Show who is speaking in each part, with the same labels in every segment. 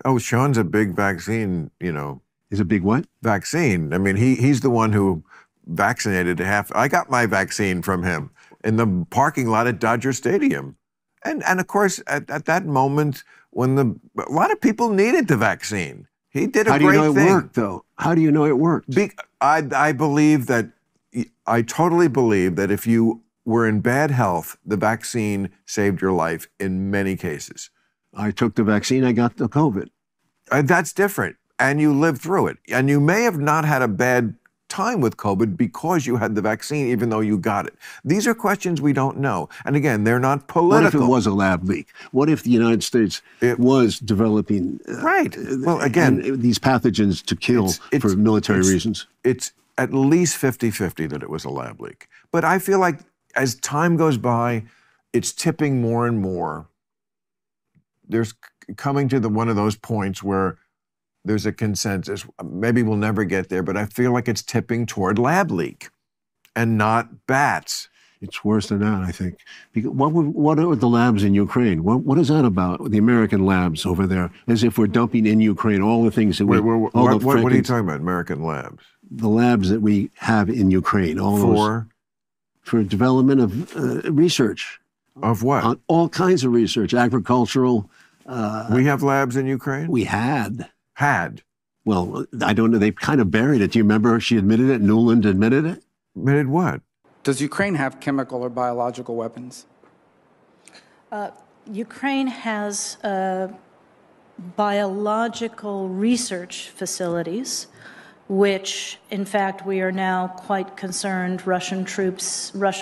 Speaker 1: Oh, Sean's a big vaccine,
Speaker 2: Is a big what?
Speaker 1: vaccine. I mean, he's the one who vaccinated half. I got my vaccine from him in the parking lot at Dodger Stadium. And of course, at that moment when a lot of people needed the vaccine, he did a
Speaker 2: How do you
Speaker 1: great
Speaker 2: know it
Speaker 1: thing.
Speaker 2: worked, though? How do you know it worked?
Speaker 1: I believe that, I totally believe that if you were in bad health, the vaccine saved your life in many cases.
Speaker 2: I took the vaccine, I got the COVID.
Speaker 1: That's different. And you lived through it. And you may have not had a bad time with COVID because you had the vaccine, even though you got it. These are questions we don't know. And again, they're not political.
Speaker 2: What if it was a lab leak? What if the United States was developing
Speaker 1: right? Well, again,
Speaker 2: these pathogens to kill for military reasons?
Speaker 1: It's at least 50-50 that it was a lab leak. But I feel like as time goes by, it's tipping more and more. There's coming to one of those points where there's a consensus. Maybe we'll never get there, but I feel like it's tipping toward lab leak and not bats.
Speaker 2: It's worse than that, I think. Because what are the labs in Ukraine? What is that about? The American labs over there, as if we're dumping in Ukraine all the things that
Speaker 1: what are you talking about? American labs?
Speaker 2: The labs that we have in Ukraine, for development of research.
Speaker 1: Of what?
Speaker 2: On all kinds of research, agricultural.
Speaker 1: We have labs in Ukraine?
Speaker 2: We had.
Speaker 1: Had?
Speaker 2: Well, I don't know. They kind of buried it. Do you remember she admitted it? Nuland admitted it?
Speaker 1: Admitted what?
Speaker 3: Does Ukraine have chemical or biological weapons?
Speaker 4: Ukraine has biological research facilities, which, in fact, we are now quite concerned Russian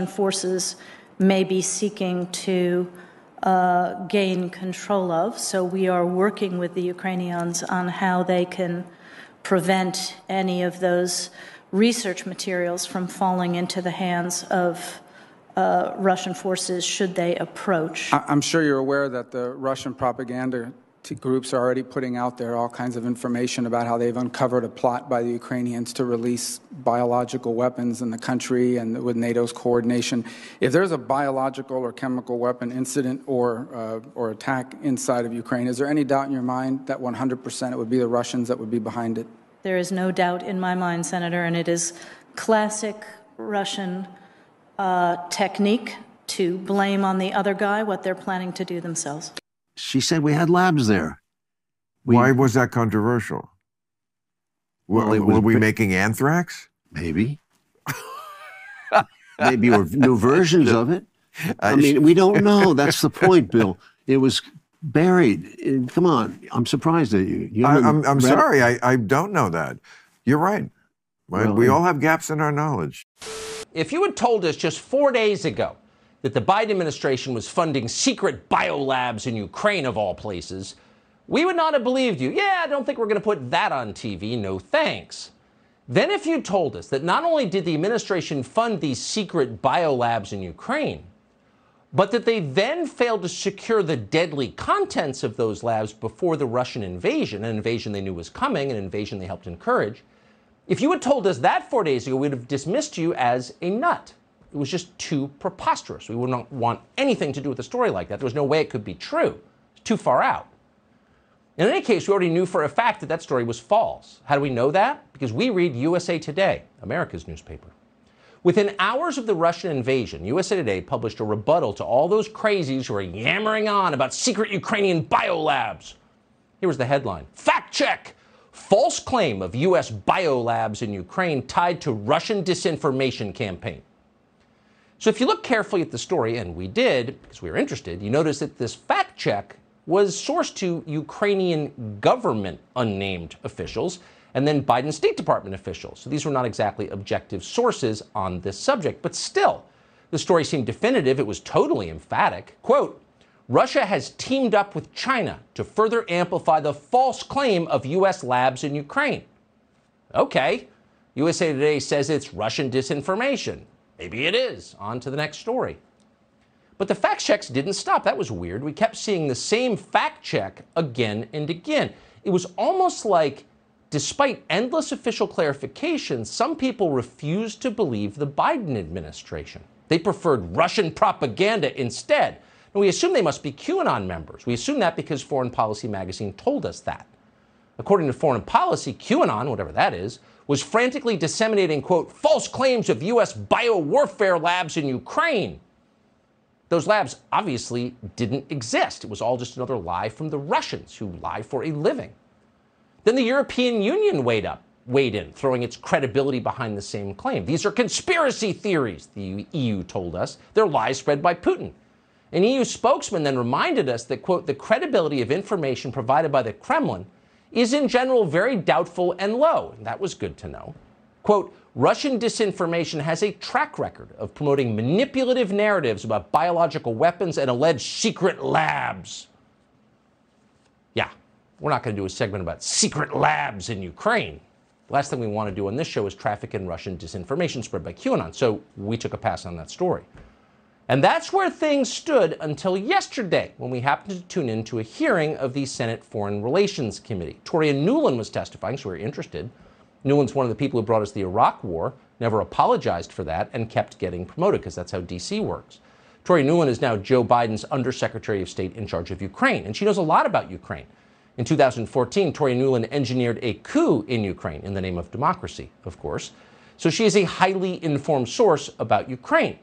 Speaker 4: forces may be seeking to gain control of. So we are working with the Ukrainians on how they can prevent any of those research materials from falling into the hands of Russian forces should they approach.
Speaker 3: I'm sure you're aware that the Russian propaganda groups are already putting out there all kinds of information about how they've uncovered a plot by the Ukrainians to release biological weapons in the country and with NATO's coordination. If there's a biological or chemical weapon incident or attack inside of Ukraine, is there any doubt in your mind that 100% it would be the Russians that would be behind it?
Speaker 4: There is no doubt in my mind, Senator, and it is classic Russian technique to blame on the other guy what they're planning to do themselves.
Speaker 2: She said we had labs there.
Speaker 1: Why was that controversial?
Speaker 2: Well,
Speaker 1: were we making anthrax?
Speaker 2: Maybe. Maybe or new versions of it. I mean, we don't know. That's the point, Bill. It was buried. Come on. I'm surprised at you.
Speaker 1: I'm sorry. I don't know that. You're right. We all have gaps in our knowledge.
Speaker 5: If you had told us just 4 days ago that the Biden administration was funding secret biolabs in Ukraine, of all places, we would not have believed you. Yeah, I don't think we're going to put that on TV. No thanks. Then if you told us that not only did the administration fund these secret biolabs in Ukraine, but that they then failed to secure the deadly contents of those labs before the Russian invasion, an invasion they knew was coming, an invasion they helped encourage, if you had told us that 4 days ago, we'd have dismissed you as a nut. It was just too preposterous. We would not want anything to do with a story like that. There was no way it could be true. It's too far out. In any case, we already knew for a fact that that story was false. How do we know that? Because we read USA Today, America's newspaper. Within hours of the Russian invasion, USA Today published a rebuttal to all those crazies who are yammering on about secret Ukrainian biolabs. Here was the headline. Fact check! False claim of U.S. biolabs in Ukraine tied to Russian disinformation campaign. So if you look carefully at the story, and we did, because we were interested, you notice that this fact check was sourced to Ukrainian government unnamed officials and then Biden State Department officials. So these were not exactly objective sources on this subject, but still, the story seemed definitive. It was totally emphatic. Quote, Russia has teamed up with China to further amplify the false claim of U.S. labs in Ukraine. Okay, USA Today says it's Russian disinformation. Maybe it is. On to the next story. But the fact checks didn't stop. That was weird. We kept seeing the same fact check again and again. It was almost like, despite endless official clarifications, some people refused to believe the Biden administration. They preferred Russian propaganda instead. And we assume they must be QAnon members. We assume that because Foreign Policy magazine told us that. According to Foreign Policy, QAnon, whatever that is, was frantically disseminating, quote, false claims of U.S. biowarfare labs in Ukraine. Those labs obviously didn't exist. It was all just another lie from the Russians, who lie for a living. Then the European Union weighed in, throwing its credibility behind the same claim. These are conspiracy theories, the EU told us. They're lies spread by Putin. An EU spokesman then reminded us that, quote, the credibility of information provided by the Kremlin is in general very doubtful and low. And that was good to know. Quote, Russian disinformation has a track record of promoting manipulative narratives about biological weapons and alleged secret labs. Yeah, we're not going to do a segment about secret labs in Ukraine. The last thing we want to do on this show is traffic in Russian disinformation spread by QAnon, so we took a pass on that story. And that's where things stood until yesterday, when we happened to tune in to a hearing of the Senate Foreign Relations Committee. Toria Nuland was testifying, so we were interested. Nuland's one of the people who brought us the Iraq War, never apologized for that, and kept getting promoted, because that's how D.C. works. Toria Nuland is now Joe Biden's Undersecretary of State in charge of Ukraine, and she knows a lot about Ukraine. In 2014, Toria Nuland engineered a coup in Ukraine, in the name of democracy, of course. So she is a highly informed source about Ukraine.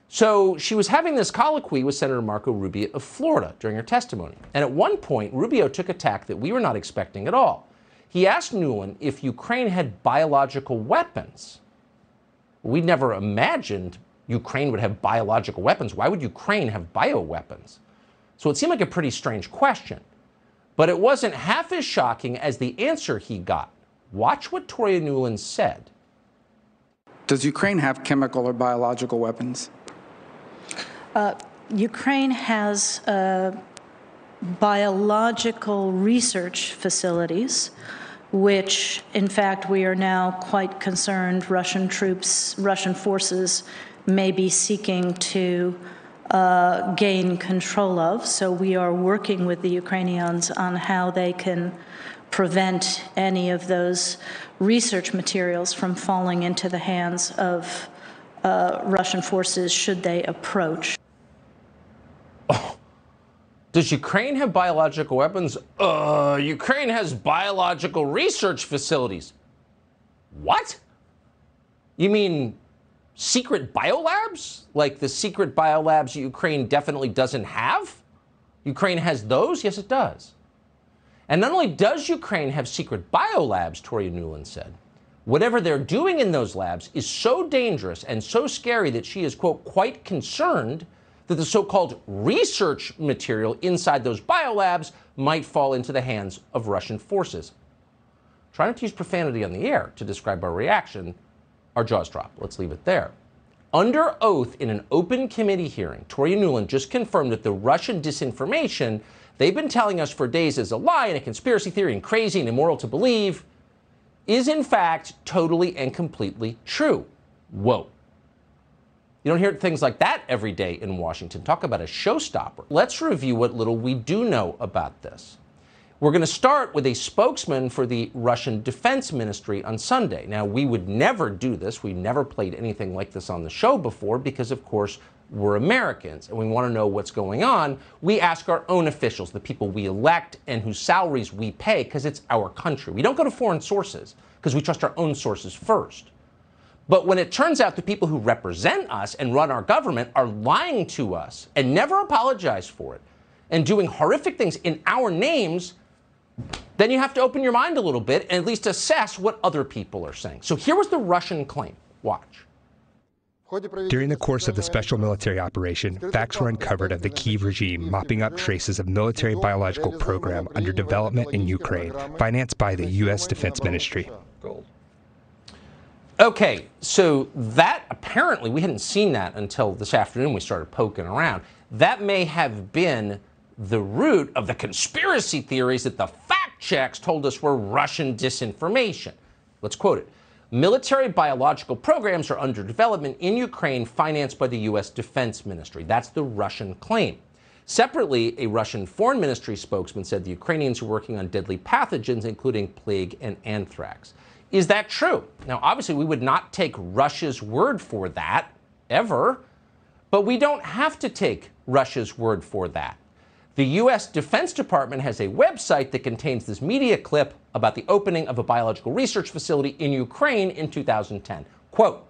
Speaker 5: So she was having this colloquy with Senator Marco Rubio of Florida during her testimony. And at one point, Rubio took a tack that we were not expecting at all. He asked Nuland if Ukraine had biological weapons. We never imagined Ukraine would have biological weapons. Why would Ukraine have bioweapons? So it seemed like a pretty strange question. But it wasn't half as shocking as the answer he got. Watch what Toria Nuland said.
Speaker 3: Does Ukraine have chemical or biological weapons?
Speaker 4: Ukraine has biological research facilities, which, in fact, we are now quite concerned Russian forces may be seeking to gain control of. So we are working with the Ukrainians on how they can prevent any of those research materials from falling into the hands of Russian forces should they approach.
Speaker 5: Oh. Does Ukraine have biological weapons? Ukraine has biological research facilities. What? You mean secret biolabs? Like the secret biolabs Ukraine definitely doesn't have? Ukraine has those? Yes, it does. And not only does Ukraine have secret biolabs, Toria Nuland said, whatever they're doing in those labs is so dangerous and so scary that she is, quote, quite concerned that the so-called research material inside those biolabs might fall into the hands of Russian forces. Try not to use profanity on the air to describe our reaction. Our jaws drop. Let's leave it there. Under oath in an open committee hearing, Toria Nuland just confirmed that the Russian disinformation they've been telling us for days is a lie and a conspiracy theory and crazy and immoral to believe is in fact totally and completely true. Whoa. You don't hear things like that every day in Washington. Talk about a showstopper. Let's review what little we do know about this. We're going to start with a spokesman for the Russian Defense Ministry on Sunday. Now, we would never do this. We never played anything like this on the show before because, of course, we're Americans and we want to know what's going on. We ask our own officials, the people we elect and whose salaries we pay, because it's our country. We don't go to foreign sources because we trust our own sources first. But when it turns out the people who represent us and run our government are lying to us and never apologize for it and doing horrific things in our names, then you have to open your mind a little bit and at least assess what other people are saying. So here was the Russian claim. Watch.
Speaker 6: During the course of the special military operation, facts were uncovered of the Kyiv regime mopping up traces of military biological program under development in Ukraine, financed by the U.S. Defense Ministry.
Speaker 5: Okay, so that apparently, we hadn't seen that until this afternoon we started poking around. That may have been the root of the conspiracy theories that the fact checks told us were Russian disinformation. Let's quote it. Military biological programs are under development in Ukraine financed by the U.S. Defense Ministry. That's the Russian claim. Separately, a Russian Foreign Ministry spokesman said the Ukrainians are working on deadly pathogens, including plague and anthrax. Is that true? Now, obviously, we would not take Russia's word for that, ever. But we don't have to take Russia's word for that. The U.S. Defense Department has a website that contains this media clip about the opening of a biological research facility in Ukraine in 2010. Quote,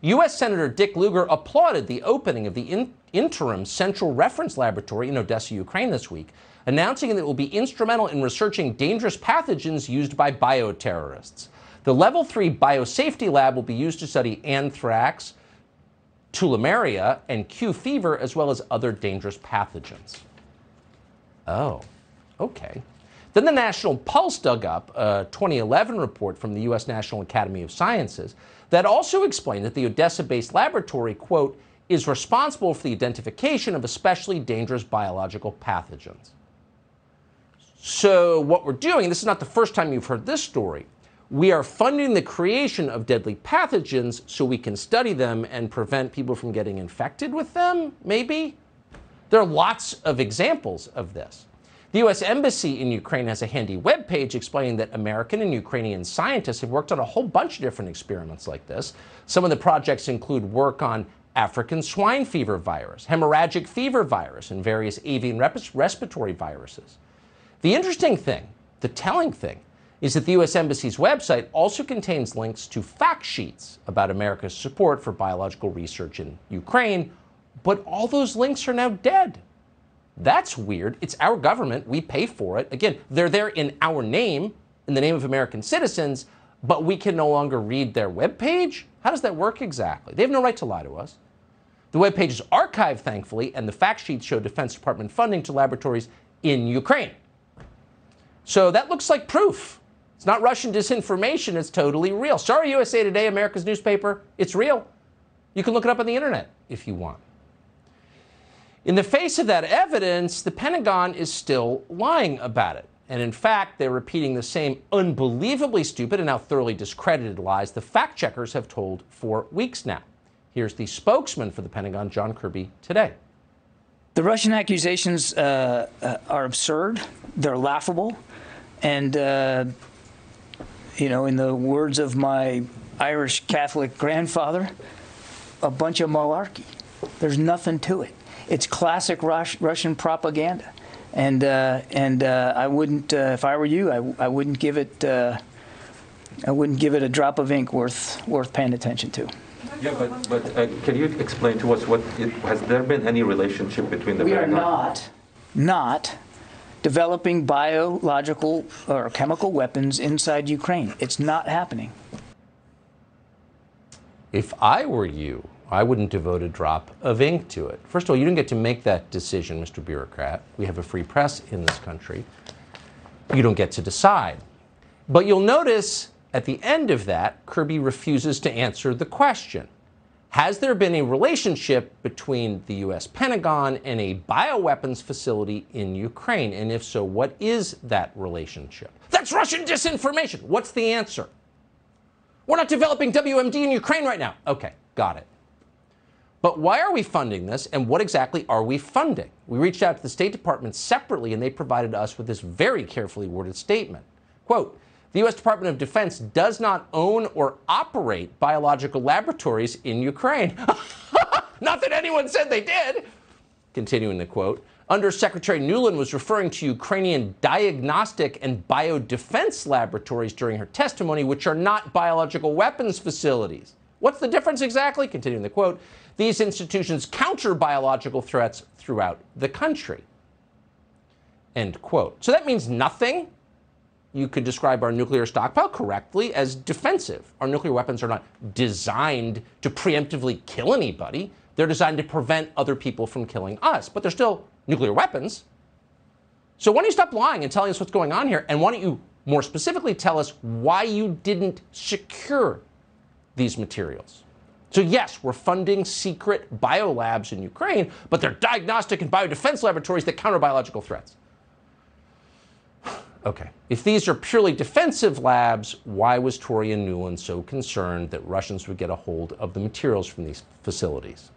Speaker 5: U.S. Senator Dick Lugar applauded the opening of the interim Central Reference Laboratory in Odessa, Ukraine this week, announcing that it will be instrumental in researching dangerous pathogens used by bioterrorists. The Level 3 Biosafety Lab will be used to study anthrax, tularemia, and Q fever, as well as other dangerous pathogens. Oh, okay. Then the National Pulse dug up a 2011 report from the U.S. National Academy of Sciences that also explained that the Odessa-based laboratory, quote, is responsible for the identification of especially dangerous biological pathogens. So what we're doing, this is not the first time you've heard this story, we are funding the creation of deadly pathogens so we can study them and prevent people from getting infected with them, maybe? There are lots of examples of this. The U.S. Embassy in Ukraine has a handy webpage explaining that American and Ukrainian scientists have worked on a whole bunch of different experiments like this. Some of the projects include work on African swine fever virus, hemorrhagic fever virus, and various avian respiratory viruses. The interesting thing, the telling thing, is that the U.S. Embassy's website also contains links to fact sheets about America's support for biological research in Ukraine, but all those links are now dead. That's weird. It's our government. We pay for it. Again, they're there in our name, in the name of American citizens, but we can no longer read their webpage? How does that work exactly? They have no right to lie to us. The webpage is archived, thankfully, and the fact sheets show Defense Department funding to laboratories in Ukraine. So that looks like proof. It's not Russian disinformation. It's totally real. Sorry, USA Today, America's newspaper. It's real. You can look it up on the internet if you want. In the face of that evidence, the Pentagon is still lying about it. And in fact, they're repeating the same unbelievably stupid and now thoroughly discredited lies the fact checkers have told for weeks now. Here's the spokesman for the Pentagon, John Kirby, today.
Speaker 7: The Russian accusations are absurd. They're laughable. And, in the words of my Irish Catholic grandfather, a bunch of malarkey. There's nothing to it. It's classic Russian propaganda. And I wouldn't, if I were you, I wouldn't give it a drop of ink worth paying attention to.
Speaker 8: Yeah, but can you explain to us has there been any relationship between the?
Speaker 7: We are not developing biological or chemical weapons inside Ukraine. It's not happening.
Speaker 5: If I were you, I wouldn't devote a drop of ink to it. First of all, you didn't get to make that decision, Mr. Bureaucrat. We have a free press in this country. You don't get to decide. But you'll notice at the end of that, Kirby refuses to answer the question. Has there been a relationship between the U.S. Pentagon and a bioweapons facility in Ukraine? And if so, what is that relationship? That's Russian disinformation. What's the answer? We're not developing WMD in Ukraine right now. Okay, got it. But why are we funding this, and what exactly are we funding? We reached out to the State Department separately, and they provided us with this very carefully worded statement. Quote, the U.S. Department of Defense does not own or operate biological laboratories in Ukraine. Not that anyone said they did. Continuing the quote, Undersecretary Nuland was referring to Ukrainian diagnostic and biodefense laboratories during her testimony, which are not biological weapons facilities. What's the difference exactly? Continuing the quote, these institutions counter biological threats throughout the country. End quote. So that means nothing. You could describe our nuclear stockpile correctly as defensive. Our nuclear weapons are not designed to preemptively kill anybody. They're designed to prevent other people from killing us. But they're still nuclear weapons. So why don't you stop lying and telling us what's going on here? And why don't you more specifically tell us why you didn't secure these materials? So yes, we're funding secret biolabs in Ukraine, but they're diagnostic and biodefense laboratories that counter biological threats. Okay, if these are purely defensive labs, why was Tory and Nuland so concerned that Russians would get a hold of the materials from these facilities?